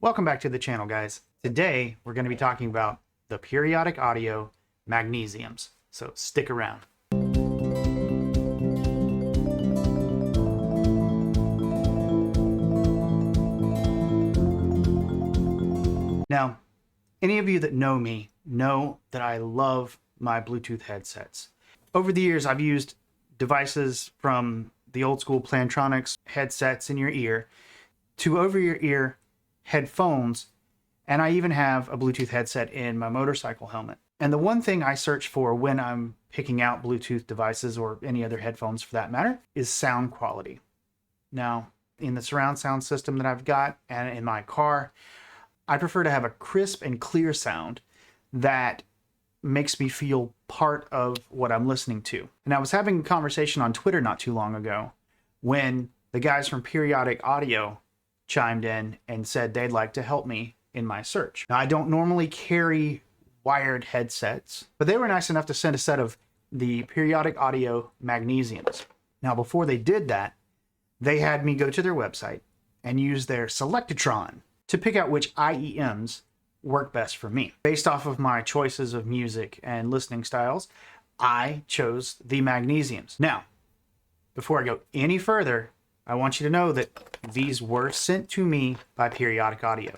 Welcome back to the channel, guys. Today, we're going to be talking about the periodic audio magnesiums, so stick around. Now, any of you that know me know that I love my Bluetooth headsets. Over the years, I've used devices from the old school Plantronics headsets in your ear to over-your-ear headphones, and I even have a Bluetooth headset in my motorcycle helmet. And the one thing I search for when I'm picking out Bluetooth devices, or any other headphones for that matter, is sound quality. Now, in the surround sound system that I've got and in my car, I prefer to have a crisp and clear sound that makes me feel part of what I'm listening to. And I was having a conversation on Twitter not too long ago when the guys from Periodic Audio chimed in and said they'd like to help me in my search. Now, I don't normally carry wired headsets, but they were nice enough to send a set of the Periodic Audio Magnesiums. Now, before they did that, they had me go to their website and use their Selectatron to pick out which IEMs work best for me. Based off of my choices of music and listening styles, I chose the Magnesiums. Now, before I go any further, I want you to know that these were sent to me by Periodic Audio.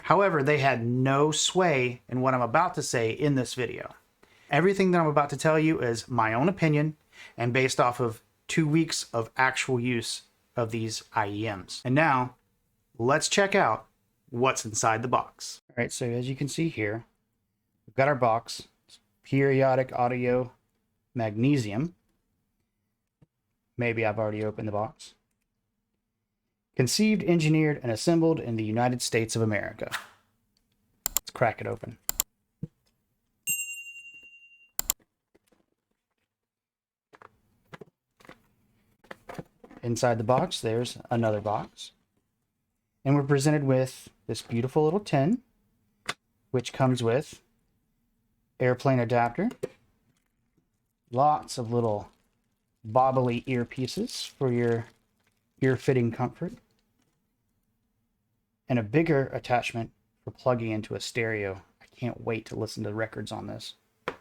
However, they had no sway in what I'm about to say in this video. Everything that I'm about to tell you is my own opinion and based off of 2 weeks of actual use of these IEMs. And now, let's check out what's inside the box. All right, so as you can see here, we've got our box. It's Periodic Audio Magnesium. Maybe I've already opened the box. Conceived, engineered, and assembled in the United States of America. Let's crack it open. Inside the box, there's another box. And we're presented with this beautiful little tin, which comes with airplane adapter, lots of little bobbly earpieces for your ear fitting comfort, and a bigger attachment for plugging into a stereo. I can't wait to listen to records on this. And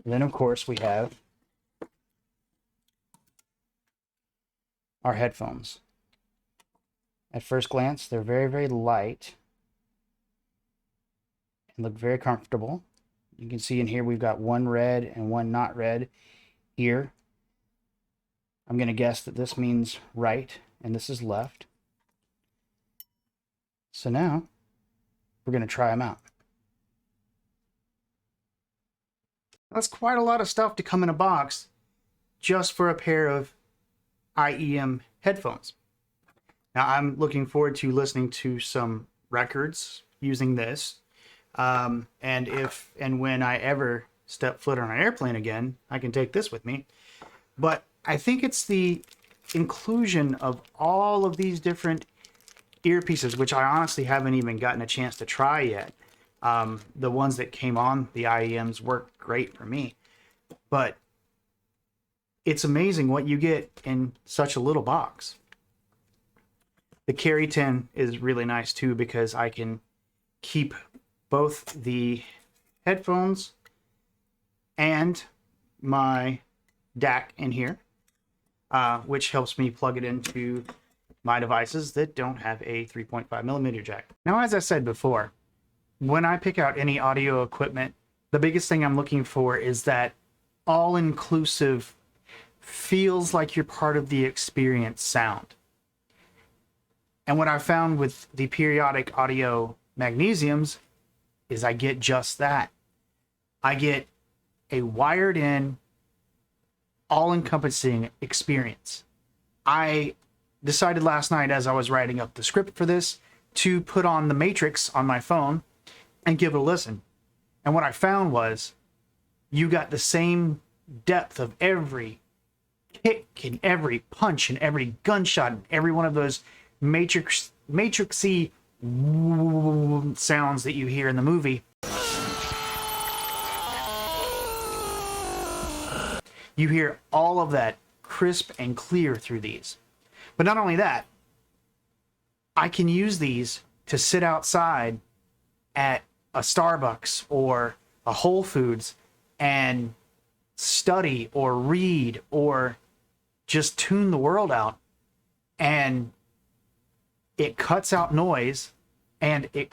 then, of course, we have our headphones. At first glance, they're very, very light and look very comfortable. You can see in here we've got one red and one not red ear. I'm going to guess that this means right and this is left. So now we're going to try them out. That's quite a lot of stuff to come in a box just for a pair of IEM headphones. Now, I'm looking forward to listening to some records using this. And if and when I ever step foot on an airplane again, I can take this with me. But I think it's the inclusion of all of these different earpieces, which I honestly haven't even gotten a chance to try yet. The ones that came on the IEMs work great for me. But it's amazing what you get in such a little box. The carry tin is really nice too because I can keep both the headphones and my DAC in here, which helps me plug it into my devices that don't have a 3.5mm jack. Now, as I said before, when I pick out any audio equipment, the biggest thing I'm looking for is that all-inclusive, feels like you're part of the experience sound. And what I found with the Periodic Audio Magnesiums is I get just that. I get a wired-in, all-encompassing experience. I decided last night as I was writing up the script for this to put on The Matrix on my phone and give it a listen. And what I found was you got the same depth of every kick and every punch and every gunshot and every one of those matrixy sounds that you hear in the movie. You hear all of that crisp and clear through these. But not only that, I can use these to sit outside at a Starbucks or a Whole Foods and study or read or just tune the world out. And it cuts out noise, and they're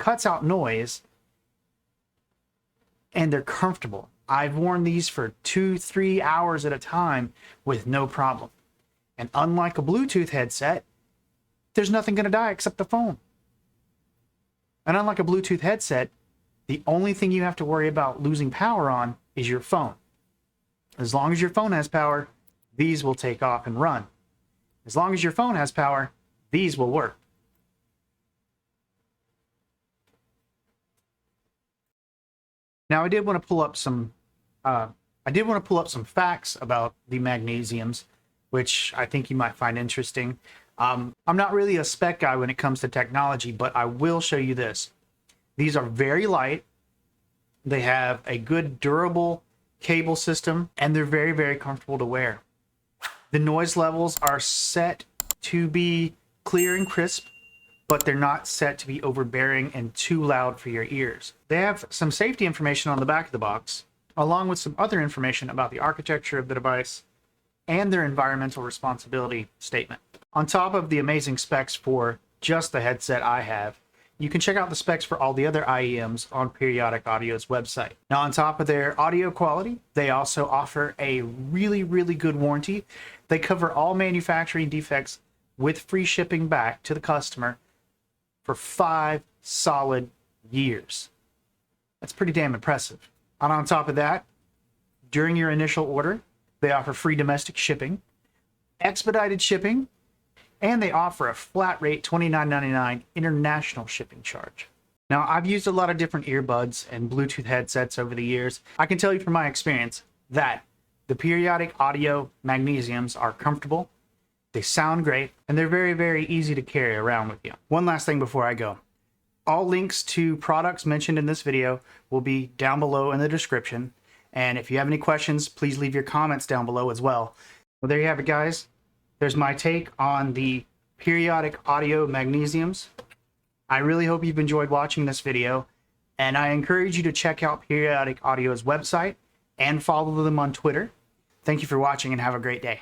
comfortable. I've worn these for 2-3 hours at a time with no problem. And unlike a Bluetooth headset, there's nothing going to die except the phone. And unlike a Bluetooth headset, the only thing you have to worry about losing power on is your phone. As long as your phone has power, these will take off and run. As long as your phone has power, these will work. Now, I did want to pull up some facts about the magnesiums, which I think you might find interesting. I'm not really a spec guy when it comes to technology, but I will show you this. These are very light. They have a good durable cable system, and they're very, very comfortable to wear. The noise levels are set to be clear and crisp, but they're not set to be overbearing and too loud for your ears. They have some safety information on the back of the box, along with some other information about the architecture of the device and their environmental responsibility statement. On top of the amazing specs for just the headset I have, you can check out the specs for all the other IEMs on Periodic Audio's website. Now, on top of their audio quality, they also offer a really, really good warranty. They cover all manufacturing defects with free shipping back to the customer for 5 solid years. That's pretty damn impressive. And on top of that, during your initial order, they offer free domestic shipping, expedited shipping, and they offer a flat rate $29.99 international shipping charge. Now, I've used a lot of different earbuds and Bluetooth headsets over the years. I can tell you from my experience that the Periodic Audio Magnesiums are comfortable, they sound great, and they're very, very easy to carry around with you. One last thing before I go. All links to products mentioned in this video will be down below in the description. And if you have any questions, please leave your comments down below as well. Well, there you have it, guys. There's my take on the Periodic Audio Magnesiums. I really hope you've enjoyed watching this video, and I encourage you to check out Periodic Audio's website and follow them on Twitter. Thank you for watching, and have a great day.